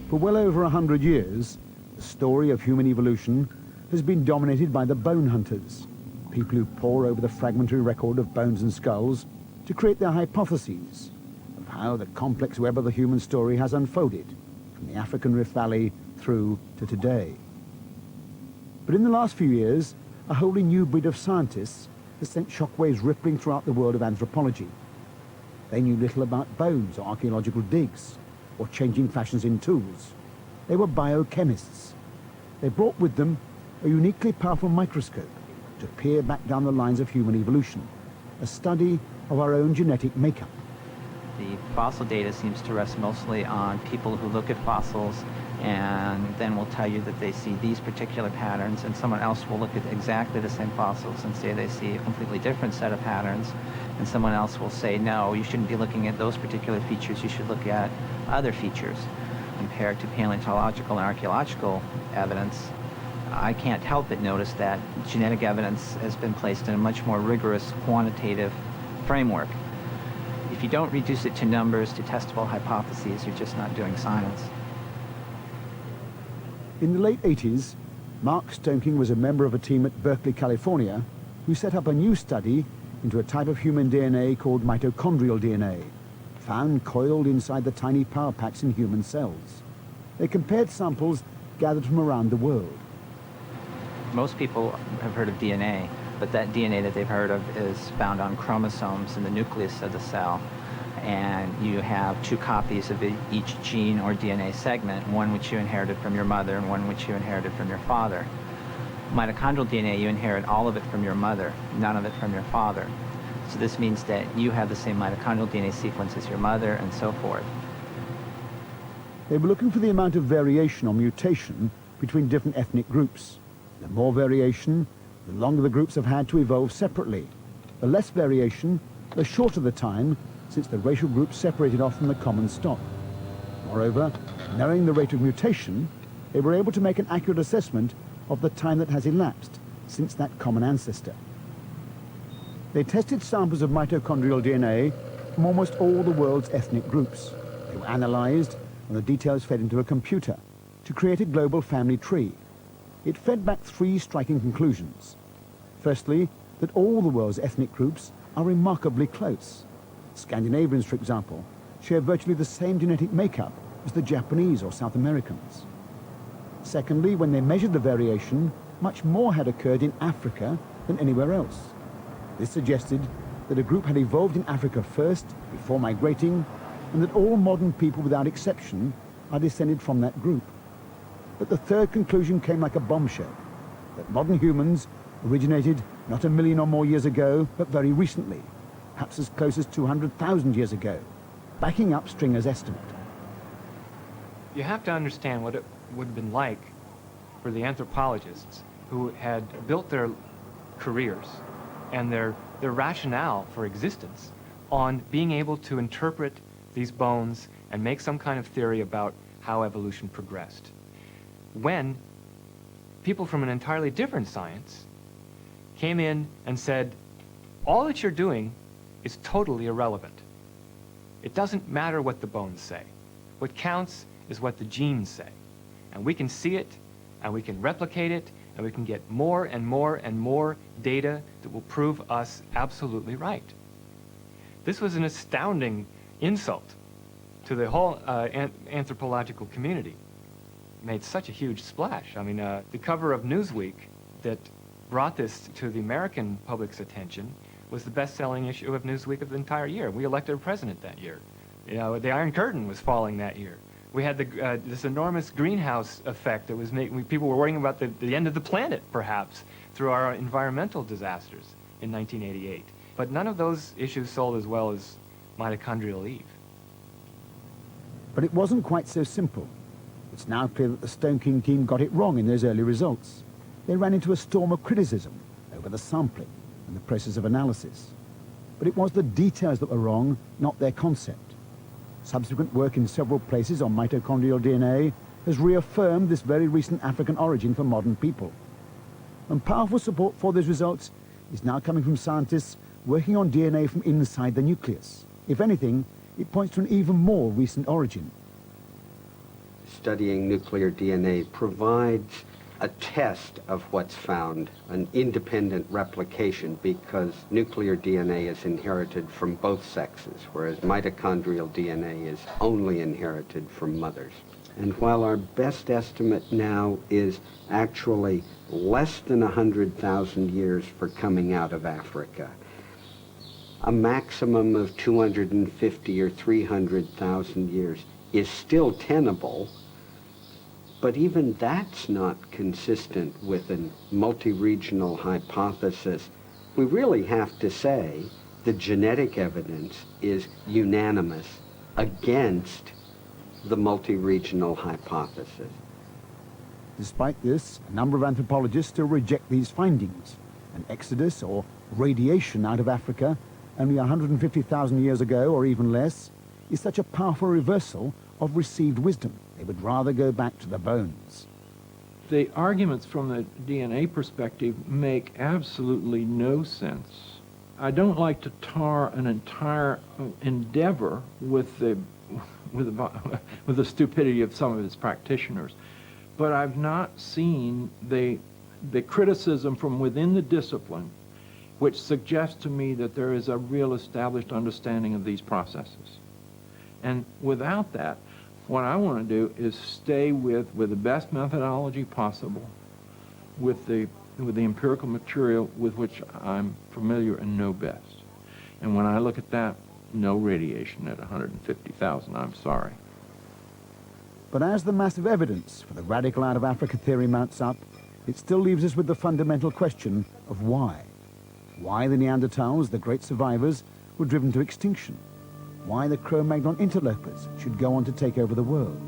For well over 100 years, the story of human evolution has been dominated by the bone hunters, people who pore over the fragmentary record of bones and skulls to create their hypotheses of how the complex web of the human story has unfolded from the African Rift Valley through to today. But in the last few years, a wholly new breed of scientists has sent shockwaves rippling throughout the world of anthropology. They knew little about bones or archaeological digs or changing fashions in tools. They were biochemists. They brought with them a uniquely powerful microscope to peer back down the lines of human evolution, a study of our own genetic makeup. The fossil data seems to rest mostly on people who look at fossils and then will tell you that they see these particular patterns, and someone else will look at exactly the same fossils and say they see a completely different set of patterns, and someone else will say, no, you shouldn't be looking at those particular features, you should look at other features. Compared to paleontological and archaeological evidence, I can't help but notice that genetic evidence has been placed in a much more rigorous quantitative framework. If you don't reduce it to numbers, to testable hypotheses, you're just not doing science. In the late 80s, Mark Stoneking was a member of a team at Berkeley, California, who set up a new study into a type of human DNA called mitochondrial DNA, found coiled inside the tiny power packs in human cells. They compared samples gathered from around the world. Most people have heard of DNA, but that DNA that they've heard of is found on chromosomes in the nucleus of the cell. And you have two copies of each gene or DNA segment, one which you inherited from your mother and one which you inherited from your father. Mitochondrial DNA, you inherit all of it from your mother, none of it from your father. So this means that you have the same mitochondrial DNA sequence as your mother and so forth. They were looking for the amount of variation or mutation between different ethnic groups. The more variation, the longer the groups have had to evolve separately. The less variation, the shorter the time since the racial groups separated off from the common stock. Moreover, knowing the rate of mutation, they were able to make an accurate assessment of the time that has elapsed since that common ancestor. They tested samples of mitochondrial DNA from almost all the world's ethnic groups. They were analyzed and the details fed into a computer to create a global family tree. It fed back three striking conclusions. Firstly, that all the world's ethnic groups are remarkably close. Scandinavians, for example, share virtually the same genetic makeup as the Japanese or South Americans. Secondly, when they measured the variation, much more had occurred in Africa than anywhere else. This suggested that a group had evolved in Africa first, before migrating, and that all modern people without exception are descended from that group. But the third conclusion came like a bombshell, that modern humans originated not 1 million or more years ago, but very recently, perhaps as close as 200,000 years ago, backing up Stringer's estimate. You have to understand what it would have been like for the anthropologists who had built their careers and their rationale for existence on being able to interpret these bones and make some kind of theory about how evolution progressed. When people from an entirely different science came in and said, all that you're doing is totally irrelevant. It doesn't matter what the bones say. What counts is what the genes say. And we can see it, and we can replicate it, and we can get more and more and more data that will prove us absolutely right. This was an astounding insult to the whole anthropological community. It made such a huge splash. I mean, the cover of Newsweek that brought this to the American public's attention was the best-selling issue of Newsweek of the entire year. We elected a president that year. You know, the Iron Curtain was falling that year. We had this enormous greenhouse effect that was making, people were worrying about the end of the planet, perhaps, through our environmental disasters in 1988. But none of those issues sold as well as Mitochondrial Eve. But it wasn't quite so simple. It's now clear that the Stoneking team got it wrong in those early results. They ran into a storm of criticism over the sampling and the process of analysis. But it was the details that were wrong, not their concept. Subsequent work in several places on mitochondrial DNA has reaffirmed this very recent African origin for modern people. And powerful support for these results is now coming from scientists working on DNA from inside the nucleus. If anything, it points to an even more recent origin. studying nuclear DNA provides a test of what's found, an independent replication, because nuclear DNA is inherited from both sexes, whereas mitochondrial DNA is only inherited from mothers. And while our best estimate now is actually less than 100,000 years for coming out of Africa, a maximum of 250 or 300,000 years is still tenable, but even that's not consistent with a multi-regional hypothesis. We really have to say the genetic evidence is unanimous against the multi-regional hypothesis. Despite this, a number of anthropologists still reject these findings. An exodus or radiation out of Africa only 150,000 years ago, or even less, is such a powerful reversal of received wisdom. They would rather go back to the bones. The arguments from the DNA perspective make absolutely no sense. I don't like to tar an entire endeavor with the stupidity of some of its practitioners, but I've not seen the criticism from within the discipline which suggests to me that there is a real established understanding of these processes. And without that, what I want to do is stay with the best methodology possible, with the empirical material with which I'm familiar and know best. And when I look at that, no radiation at 150,000, I'm sorry. But as the massive evidence for the radical out-of-Africa theory mounts up, it still leaves us with the fundamental question of why. Why the Neanderthals, the great survivors, were driven to extinction. Why the Cro-Magnon interlopers should go on to take over the world.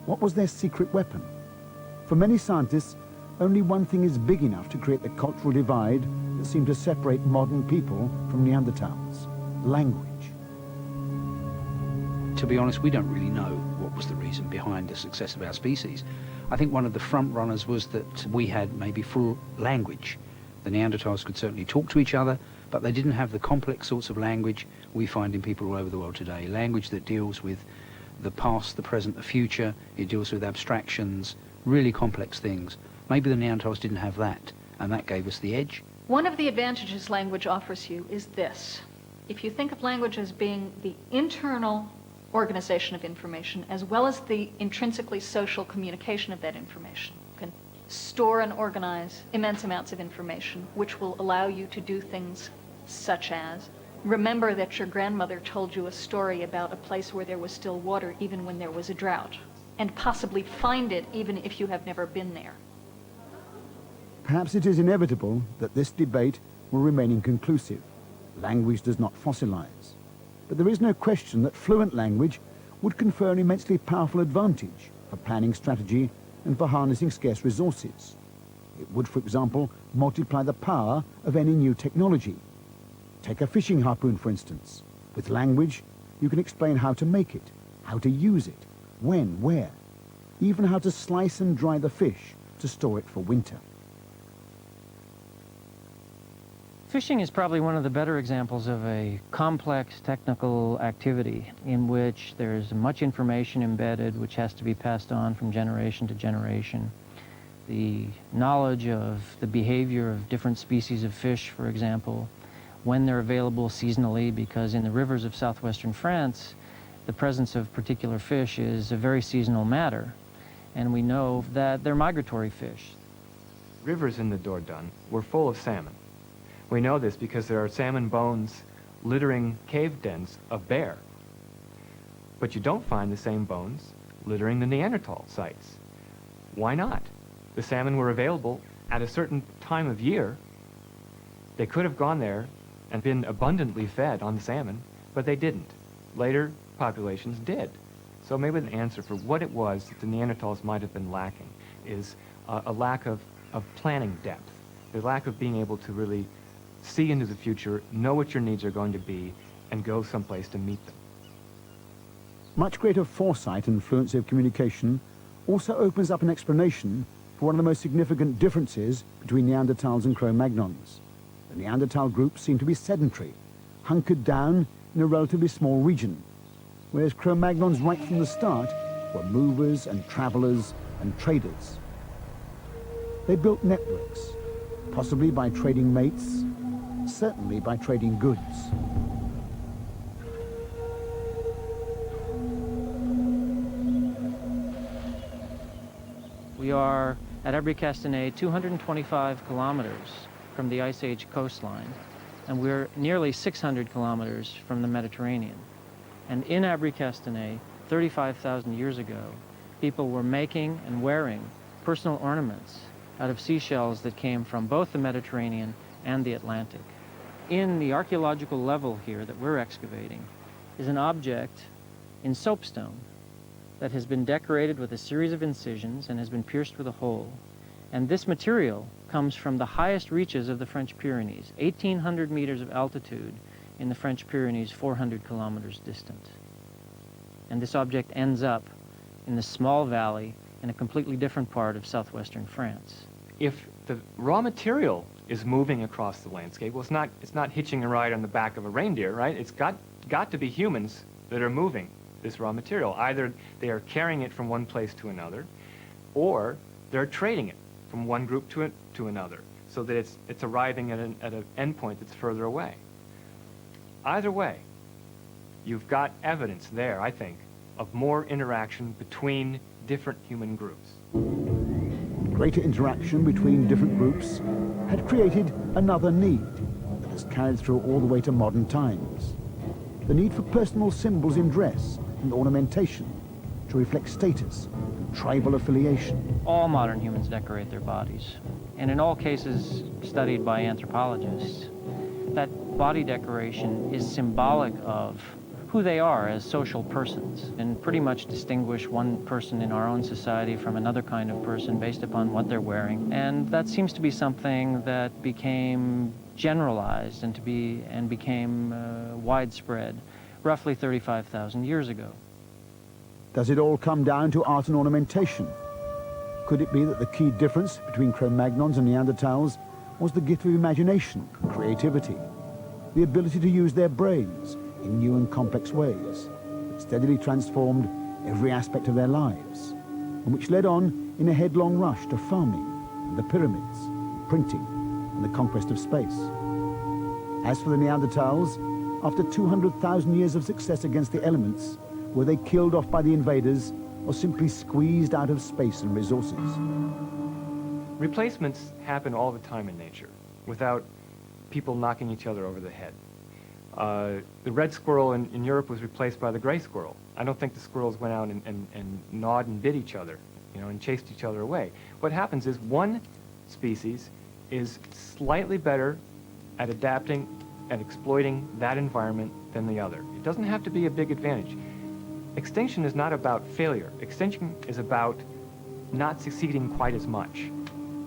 What was their secret weapon? For many scientists, only one thing is big enough to create the cultural divide that seemed to separate modern people from Neanderthals: language. To be honest, we don't really know what was the reason behind the success of our species. I think one of the front runners was that we had maybe full language. The Neanderthals could certainly talk to each other, but they didn't have the complex sorts of language we find in people all over the world today. Language that deals with the past, the present, the future. It deals with abstractions, really complex things. Maybe the Neanderthals didn't have that, and that gave us the edge. One of the advantages language offers you is this. If you think of language as being the internal organization of information as well as the intrinsically social communication of that information, you can store and organize immense amounts of information which will allow you to do things such as remember that your grandmother told you a story about a place where there was still water even when there was a drought, and possibly find it even if you have never been there. Perhaps it is inevitable that this debate will remain inconclusive. Language does not fossilize. But there is no question that fluent language would confer an immensely powerful advantage for planning strategy and for harnessing scarce resources. It would, for example, multiply the power of any new technology. Take a fishing harpoon, for instance. With language, you can explain how to make it, how to use it, when, where, even how to slice and dry the fish to store it for winter. Fishing is probably one of the better examples of a complex technical activity in which there's much information embedded which has to be passed on from generation to generation. The knowledge of the behavior of different species of fish, for example, when they're available seasonally, because in the rivers of southwestern France, the presence of particular fish is a very seasonal matter. And we know that they're migratory fish. Rivers in the Dordogne were full of salmon. We know this because there are salmon bones littering cave dens of bear. But you don't find the same bones littering the Neanderthal sites. Why not? The salmon were available at a certain time of year. They could have gone there and been abundantly fed on the salmon, but they didn't. Later populations did. So maybe the answer for what it was that the Neanderthals might have been lacking is a lack of planning depth, the lack of being able to really see into the future, know what your needs are going to be, and go someplace to meet them. Much greater foresight and fluency of communication also opens up an explanation for one of the most significant differences between Neanderthals and Cro-Magnons. The Neanderthal group seemed to be sedentary, hunkered down in a relatively small region, whereas Cro-Magnons right from the start were movers and travelers and traders. They built networks, possibly by trading mates, certainly by trading goods. We are at Aberystwyth, 225 kilometers from the Ice Age coastline, and we're nearly 600 kilometers from the Mediterranean. And in Aberystwyth, 35,000 years ago, people were making and wearing personal ornaments out of seashells that came from both the Mediterranean and the Atlantic. In the archaeological level here that we're excavating is an object in soapstone that has been decorated with a series of incisions and has been pierced with a hole. And this material comes from the highest reaches of the French Pyrenees, 1,800 meters of altitude in the French Pyrenees, 400 kilometers distant. And this object ends up in the small valley in a completely different part of southwestern France. If the raw material is moving across the landscape, well, it's not hitching a ride on the back of a reindeer, right? It's got to be humans that are moving this raw material. Either they are carrying it from one place to another, or they're trading it from one group to another, so that it's arriving at an endpoint that's further away. Either way, you've got evidence there, I think, of more interaction between different human groups. Greater interaction between different groups had created another need that has carried through all the way to modern times. The need for personal symbols in dress and ornamentation to reflect status and tribal affiliation. All modern humans decorate their bodies, and in all cases studied by anthropologists, that body decoration is symbolic of who they are as social persons, and pretty much distinguish one person in our own society from another kind of person based upon what they're wearing. And that seems to be something that became generalized and became widespread roughly 35,000 years ago. Does it all come down to art and ornamentation? Could it be that the key difference between Cro-Magnons and Neanderthals was the gift of imagination and creativity, the ability to use their brains in new and complex ways that steadily transformed every aspect of their lives, and which led on in a headlong rush to farming and the pyramids, printing and the conquest of space? As for the Neanderthals, after 200,000 years of success against the elements, were they killed off by the invaders or simply squeezed out of space and resources? Replacements happen all the time in nature without people knocking each other over the head. The red squirrel in Europe was replaced by the gray squirrel. I don't think the squirrels went out and gnawed and bit each other, and chased each other away. What happens is one species is slightly better at adapting and exploiting that environment than the other. It doesn't have to be a big advantage. Extinction is not about failure. Extinction is about not succeeding quite as much.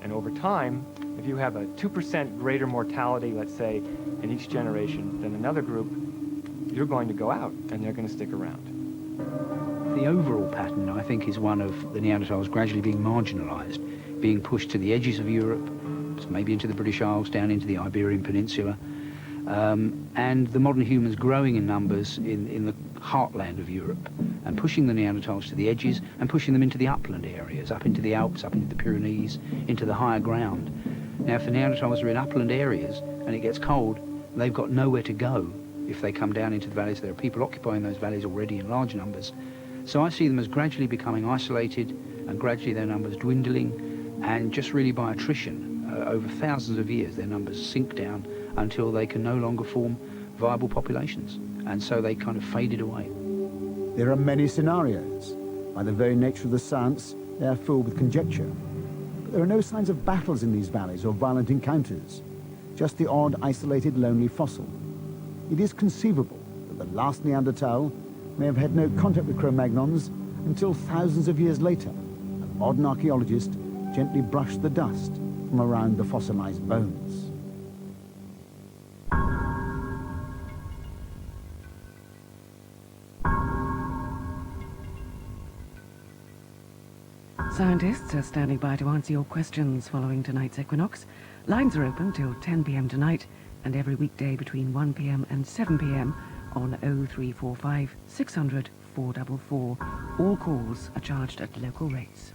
And over time, if you have a 2% greater mortality, let's say, in each generation than another group, you're going to go out and they're going to stick around. The overall pattern, I think, is one of the Neanderthals gradually being marginalized, being pushed to the edges of Europe, maybe into the British Isles, down into the Iberian Peninsula, and the modern humans growing in numbers in the heartland of Europe, and pushing the Neanderthals to the edges and pushing them into the upland areas, up into the Alps, up into the Pyrenees, into the higher ground. Now, if the Neanderthals are in upland areas and it gets cold, they've got nowhere to go if they come down into the valleys. There are people occupying those valleys already in large numbers. So I see them as gradually becoming isolated and gradually their numbers dwindling, and just really by attrition, over thousands of years, their numbers sink down until they can no longer form viable populations. And so they kind of faded away. There are many scenarios. By the very nature of the science, they are filled with conjecture. But there are no signs of battles in these valleys or violent encounters, just the odd, isolated, lonely fossil. It is conceivable that the last Neanderthal may have had no contact with Cro-Magnons until thousands of years later, a modern archaeologist gently brushed the dust from around the fossilized bones. Scientists are standing by to answer your questions following tonight's equinox. Lines are open till 10 p.m. tonight and every weekday between 1 p.m. and 7 p.m. on 0345 600 444. All calls are charged at local rates.